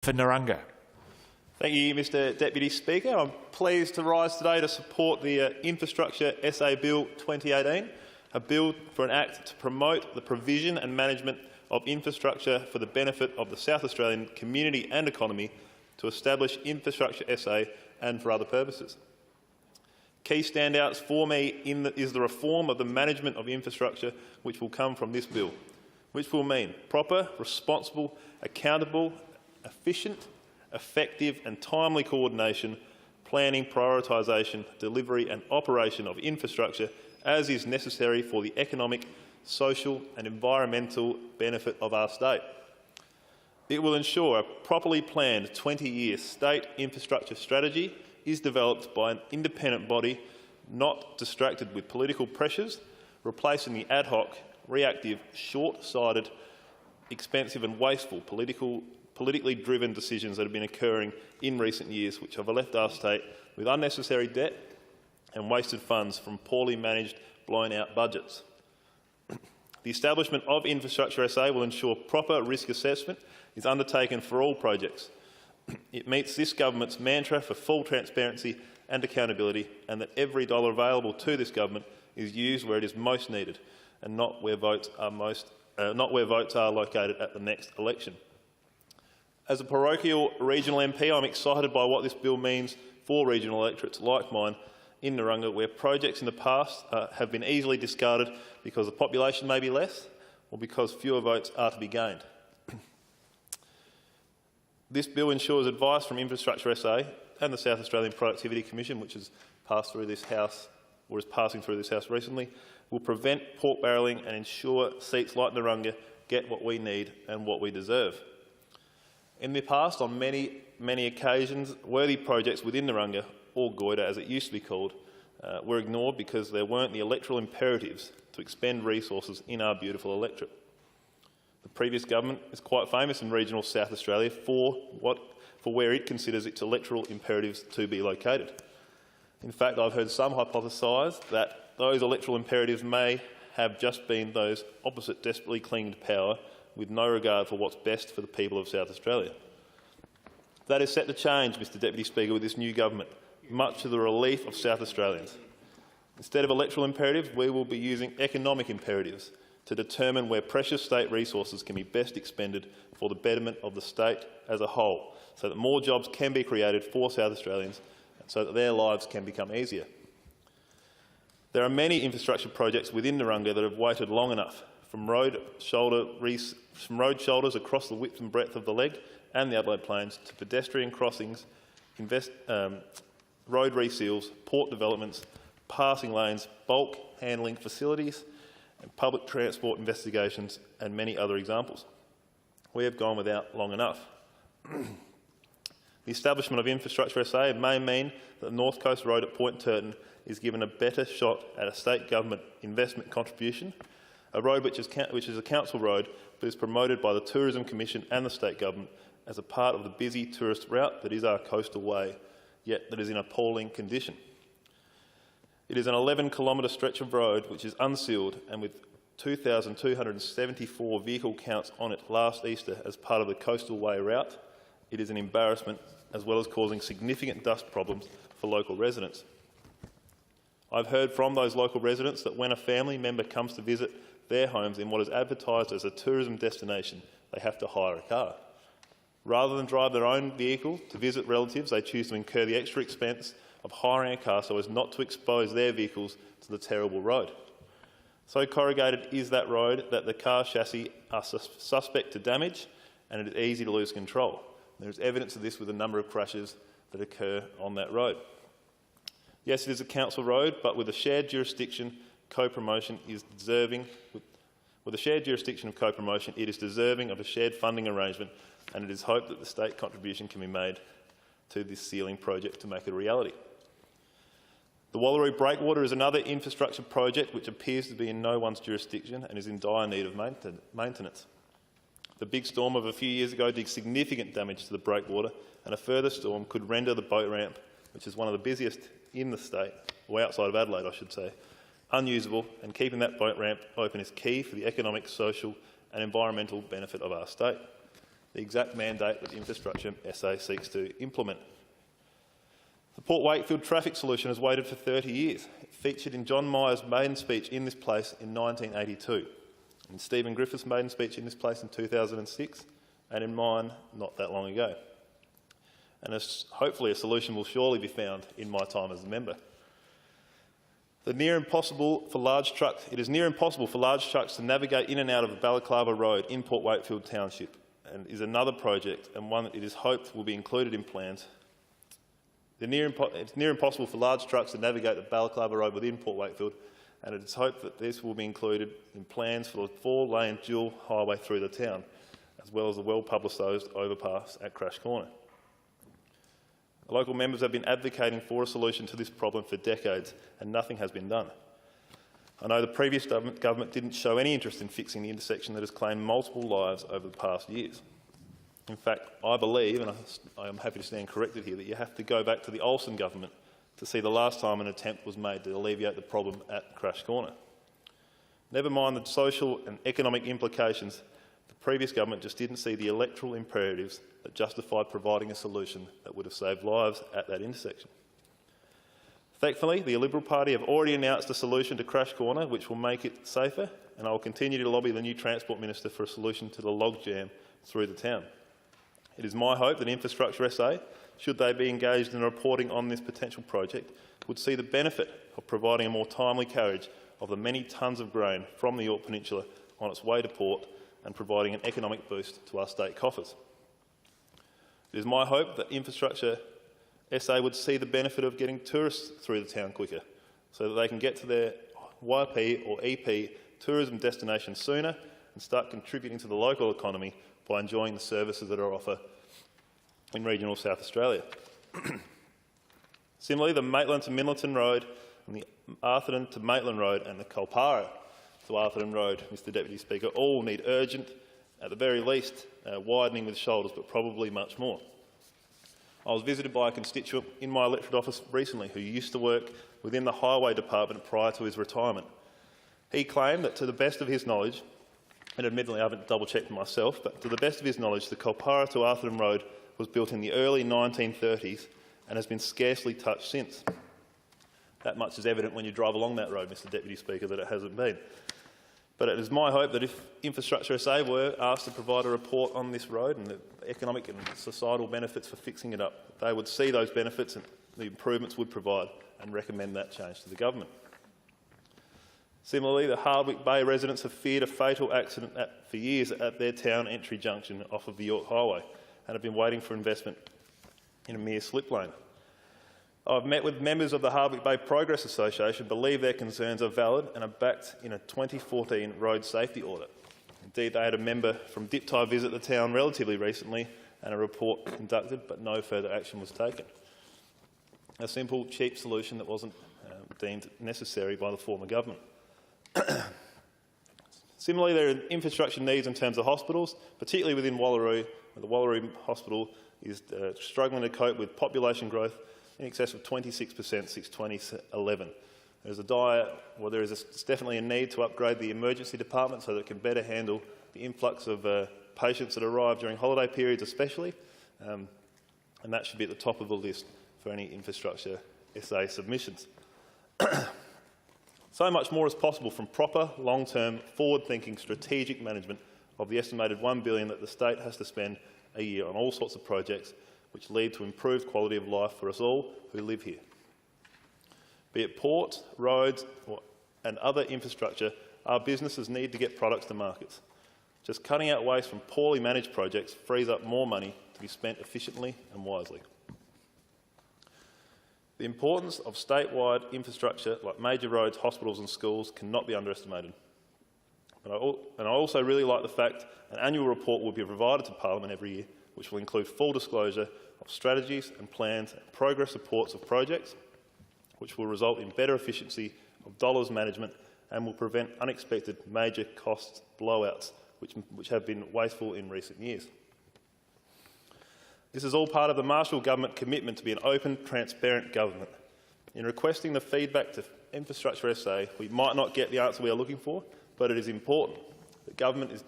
For Narangga. Thank you, Mr Deputy Speaker. I'm pleased to rise today to support the Infrastructure SA Bill 2018, a bill for an act to promote the provision and management of infrastructure for the benefit of the South Australian community and economy, to establish Infrastructure SA and for other purposes. Key standouts for me is the reform of the management of infrastructure which will come from this bill, which will mean proper, responsible, accountable, efficient, effective and timely coordination, planning, prioritisation, delivery and operation of infrastructure as is necessary for the economic, social and environmental benefit of our state. It will ensure a properly planned 20-year state infrastructure strategy is developed by an independent body, not distracted with political pressures, replacing the ad hoc, reactive, short-sighted, expensive and wasteful politically driven decisions that have been occurring in recent years, which have left our state with unnecessary debt and wasted funds from poorly managed, blown-out budgets. The establishment of Infrastructure SA will ensure proper risk assessment is undertaken for all projects. It meets this government's mantra for full transparency and accountability, and that every dollar available to this government is used where it is most needed, and not where votes are located at the next election. As a parochial regional MP, I'm excited by what this bill means for regional electorates like mine in Narangga, where projects in the past have been easily discarded because the population may be less or because fewer votes are to be gained. This bill ensures advice from Infrastructure SA and the South Australian Productivity Commission, which has passed through this House or is passing through this House recently, will prevent pork barrelling and ensure seats like Narangga get what we need and what we deserve. In the past, on many occasions, worthy projects within Narangga, or Goyder as it used to be called, were ignored because there weren't the electoral imperatives to expend resources in our beautiful electorate. The previous government is quite famous in regional South Australia for where it considers its electoral imperatives to be located. In fact, I've heard some hypothesise that those electoral imperatives may have just been those opposite desperately clinging to power with no regard for what's best for the people of South Australia. That is set to change, Mr Deputy Speaker, with this new government, much to the relief of South Australians. Instead of electoral imperatives, we will be using economic imperatives to determine where precious state resources can be best expended for the betterment of the state as a whole, so that more jobs can be created for South Australians and so that their lives can become easier. There are many infrastructure projects within Narangga that have waited long enough, from road shoulders across the width and breadth of the Leg and the Adelaide Plains to pedestrian crossings, road reseals, port developments, passing lanes, bulk handling facilities and public transport investigations, and many other examples. We have gone without long enough. The establishment of Infrastructure SA may mean that the North Coast Road at Point Turton is given a better shot at a state government investment contribution, a road which is a council road but is promoted by the Tourism Commission and the state government as a part of the busy tourist route that is our coastal way, yet that is in appalling condition. It is an 11-kilometre stretch of road which is unsealed, and with 2,274 vehicle counts on it last Easter as part of the Coastal Way route, it is an embarrassment, as well as causing significant dust problems for local residents. I've heard from those local residents that when a family member comes to visit their homes in what is advertised as a tourism destination, they have to hire a car. Rather than drive their own vehicle to visit relatives, they choose to incur the extra expense of hiring a car so as not to expose their vehicles to the terrible road. So corrugated is that road that the car chassis are suspect to damage, and it is easy to lose control. There is evidence of this with a number of crashes that occur on that road. Yes, it is a council road, but with a shared jurisdiction, co-promotion is deserving. With a shared jurisdiction of co-promotion, it is deserving of a shared funding arrangement, and it is hoped that the state contribution can be made to this sealing project to make it a reality. The Wallaroo Breakwater is another infrastructure project which appears to be in no one's jurisdiction and is in dire need of maintenance. The big storm of a few years ago did significant damage to the breakwater, and a further storm could render the boat ramp, which is one of the busiest in the state, or outside of Adelaide I should say, unusable, and keeping that boat ramp open is key for the economic, social and environmental benefit of our state. the exact mandate that Infrastructure SA seeks to implement. The Port Wakefield traffic solution has waited for 30 years. It featured in John Myers' maiden speech in this place in 1982, in Stephen Griffiths' maiden speech in this place in 2006, and in mine not that long ago. And hopefully a solution will surely be found in my time as a member. It is near impossible for large trucks to navigate in and out of the Balaclava Road in Port Wakefield Township, and is another project, and one that it is hoped will be included in plans. It's near impossible for large trucks to navigate the Balaclava Road within Port Wakefield, and it is hoped that this will be included in plans for the 4-lane dual highway through the town, as well as the well-publicised overpass at Crash Corner. The local members have been advocating for a solution to this problem for decades, and nothing has been done. I know the previous government didn't show any interest in fixing the intersection that has claimed multiple lives over the past years. In fact, I believe, and I am happy to stand corrected here, that you have to go back to the Olsen government to see the last time an attempt was made to alleviate the problem at Crash Corner. Never mind the social and economic implications, the previous government just didn't see the electoral imperatives that justified providing a solution that would have saved lives at that intersection. Thankfully, the Liberal Party have already announced a solution to Crash Corner which will make it safer, and I will continue to lobby the new Transport Minister for a solution to the logjam through the town. It is my hope that Infrastructure SA, should they be engaged in reporting on this potential project, would see the benefit of providing a more timely carriage of the many tonnes of grain from the Yorke Peninsula on its way to port and providing an economic boost to our state coffers. It is my hope that Infrastructure SA would see the benefit of getting tourists through the town quicker, so that they can get to their YP or EP tourism destination sooner and start contributing to the local economy by enjoying the services that are offered in regional South Australia. Similarly, the Maitland to Middleton Road and the Arthurton to Maitland Road and the Kulpara to Arthurton Road, Mr Deputy Speaker, all need urgent, at the very least, widening with shoulders, but probably much more. I was visited by a constituent in my electorate office recently who used to work within the Highway Department prior to his retirement. He claimed that, to the best of his knowledge, and admittedly I haven't double-checked myself, but to the best of his knowledge, the Kulpara to Arthurton Road was built in the early 1930s and has been scarcely touched since. That much is evident when you drive along that road, Mr Deputy Speaker, that it hasn't been. But it is my hope that if Infrastructure SA were asked to provide a report on this road and the economic and societal benefits for fixing it up, they would see those benefits and the improvements would provide and recommend that change to the government. Similarly, the Hardwick Bay residents have feared a fatal accident for years at their town entry junction off of the York Highway and have been waiting for investment in a mere slip lane. I've met with members of the Hardwick Bay Progress Association, believe their concerns are valid and are backed in a 2014 road safety audit. Indeed, they had a member from Dipti visit the town relatively recently and a report conducted, but no further action was taken. A simple, cheap solution that wasn't deemed necessary by the former government. Similarly, there are infrastructure needs in terms of hospitals, particularly within Wallaroo, where the Wallaroo Hospital is struggling to cope with population growth in excess of 26% since 2011. There is definitely a need to upgrade the emergency department so that it can better handle the influx of patients that arrive during holiday periods especially, and that should be at the top of the list for any Infrastructure SA submissions. So much more is possible from proper, long-term, forward-thinking strategic management of the estimated $1 billion that the state has to spend a year on all sorts of projects which lead to improved quality of life for us all who live here. Be it ports, roads and other infrastructure, our businesses need to get products to markets. Just cutting out waste from poorly managed projects frees up more money to be spent efficiently and wisely. The importance of statewide infrastructure like major roads, hospitals and schools cannot be underestimated. And I also really like the fact an annual report will be provided to Parliament every year, which will include full disclosure of strategies and plans and progress reports of projects, which will result in better efficiency of dollars management and will prevent unexpected major cost blowouts, which have been wasteful in recent years. This is all part of the Marshall government commitment to be an open, transparent government. In requesting the feedback to Infrastructure SA, we might not get the answer we are looking for, but it is important that government is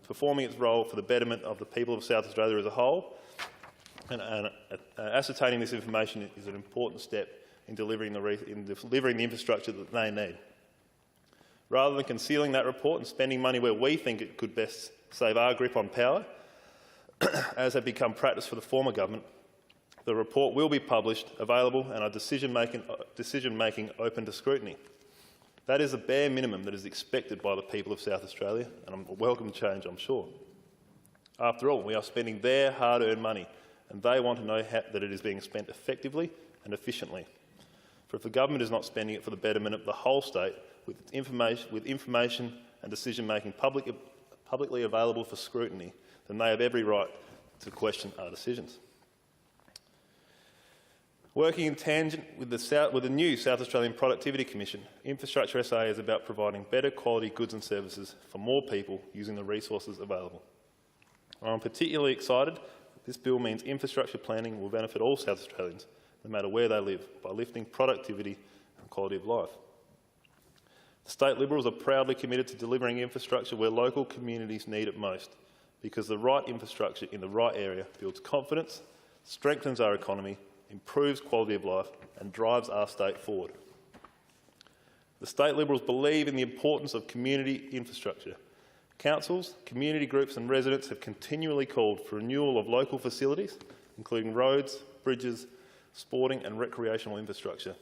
performing its role for the betterment of the people of South Australia as a whole, and ascertaining this information is an important step in delivering the infrastructure that they need. Rather than concealing that report and spending money where we think it could best save our grip on power, as had become practice for the former government, the report will be published, available, and our decision-making open to scrutiny. That is the bare minimum that is expected by the people of South Australia, and a welcome change, I'm sure. After all, we are spending their hard-earned money, and they want to know that it is being spent effectively and efficiently. For if the government is not spending it for the betterment of the whole state, with information and decision-making publicly available for scrutiny, then they have every right to question our decisions. Working in tangent with the new South Australian Productivity Commission, Infrastructure SA is about providing better quality goods and services for more people using the resources available. I'm particularly excited that this bill means infrastructure planning will benefit all South Australians, no matter where they live, by lifting productivity and quality of life. The State Liberals are proudly committed to delivering infrastructure where local communities need it most, because the right infrastructure in the right area builds confidence, strengthens our economy, improves quality of life and drives our state forward. The State Liberals believe in the importance of community infrastructure. Councils, community groups and residents have continually called for renewal of local facilities, including roads, bridges, sporting and recreational infrastructure.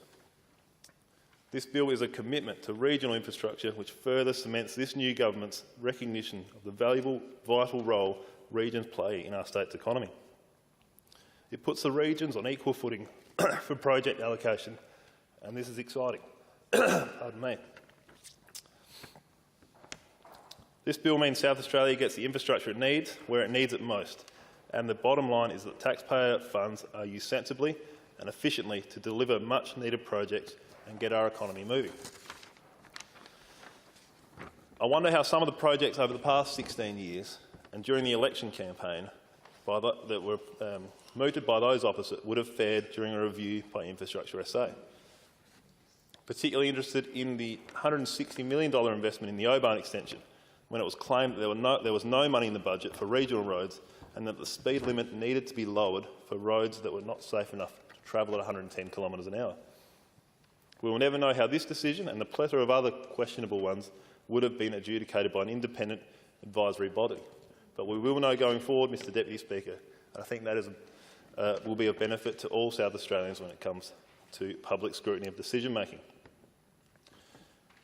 This bill is a commitment to regional infrastructure which further cements this new government's recognition of the valuable, vital role regions play in our state's economy. It puts the regions on equal footing for project allocation, and this is exciting. Pardon me. This bill means South Australia gets the infrastructure it needs where it needs it most, and the bottom line is that taxpayer funds are used sensibly and efficiently to deliver much-needed projects and get our economy moving. I wonder how some of the projects over the past 16 years and during the election campaign that were mooted by those opposite would have fared during a review by Infrastructure SA. Particularly interested in the $160 million investment in the Oban extension, when it was claimed that there was no money in the budget for regional roads and that the speed limit needed to be lowered for roads that were not safe enough to travel at 110 kilometres an hour. We will never know how this decision and the plethora of other questionable ones would have been adjudicated by an independent advisory body. But we will know going forward, Mr Deputy Speaker, and I think that will be of benefit to all South Australians when it comes to public scrutiny of decision-making.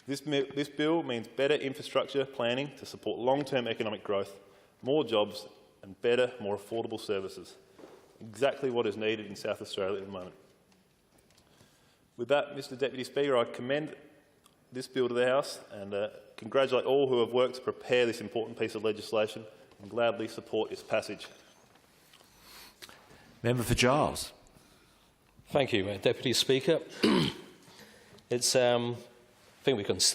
This bill means better infrastructure planning to support long-term economic growth, more jobs and better, more affordable services. Exactly what is needed in South Australia at the moment. With that, Mr Deputy Speaker, I commend this bill to the House and congratulate all who have worked to prepare this important piece of legislation and gladly support its passage. Member for Giles. Thank you, Deputy Speaker. I think we can start.